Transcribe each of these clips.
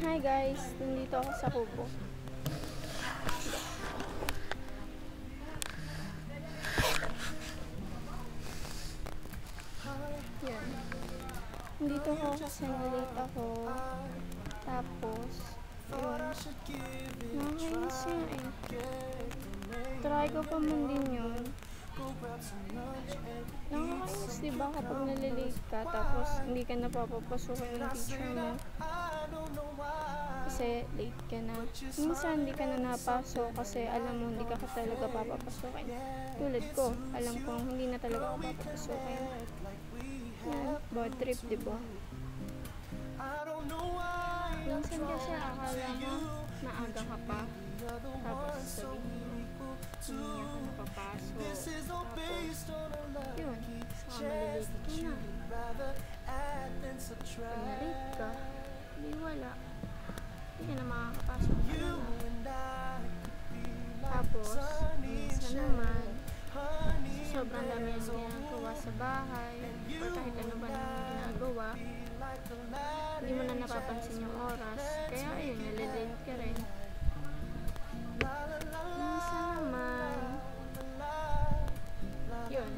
Hi guys, nandito ako sa Kubo. Yan. Nandito ako kasi nalate ako. Tapos, yun. Nakakainis nga eh. Try ko pa man din yun. Nakakainis diba kapag nalilate ka tapos hindi ka napapapasukin ng teacher mo. Kasi late ka na. Minsan hindi ka na napasok kasi alam mo hindi ka talaga papapasukin. Tulad ko, alam kong hindi na talaga ako papapasukin. Yan, bad trip diba? Minsan kasi akala mo maaga ka pa. Tapos sabihin mo, hindi ako napapasok. Tapos, yun, saka malilate ka na. Pag nalate ka, hindi wala. Hindi ka na makakapasok ka na. Tapos, minsan naman, sobrang dami ang ginagawa sa bahay or kahit ano ba naman ginagawa, hindi mo na napapansin yung oras. Kaya ayun, nalilate ka rin. Minsan naman, yun,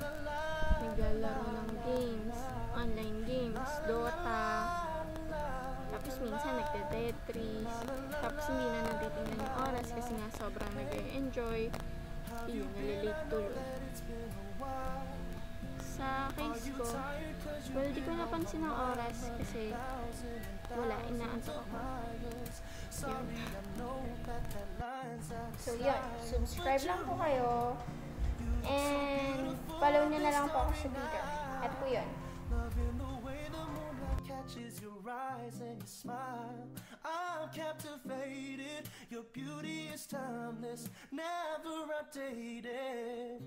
naglalaro ng games, online games, Dota. Tapos minsan nagte-Tetris. Tapos hindi na natitingnan yung oras kasi nga sobrang nag-enjoy. Yun, nalilate tuloy. Sa case ko, well, di ko napansin ang oras kasi wala, inaantok ako. Yun. So yun, subscribe lang po kayo and follow nyo na lang po ako sa Twitter. At po yun. Catches your eyes and your smile. I'm captivated. Your beauty is timeless, never outdated.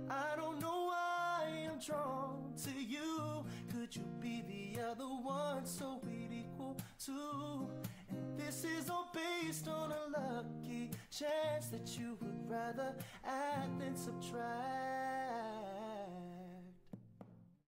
I don't know why I'm drawn to you. Could you be the other one so we'd equal to? And this is all based on a lucky chance that you would rather add than subtract.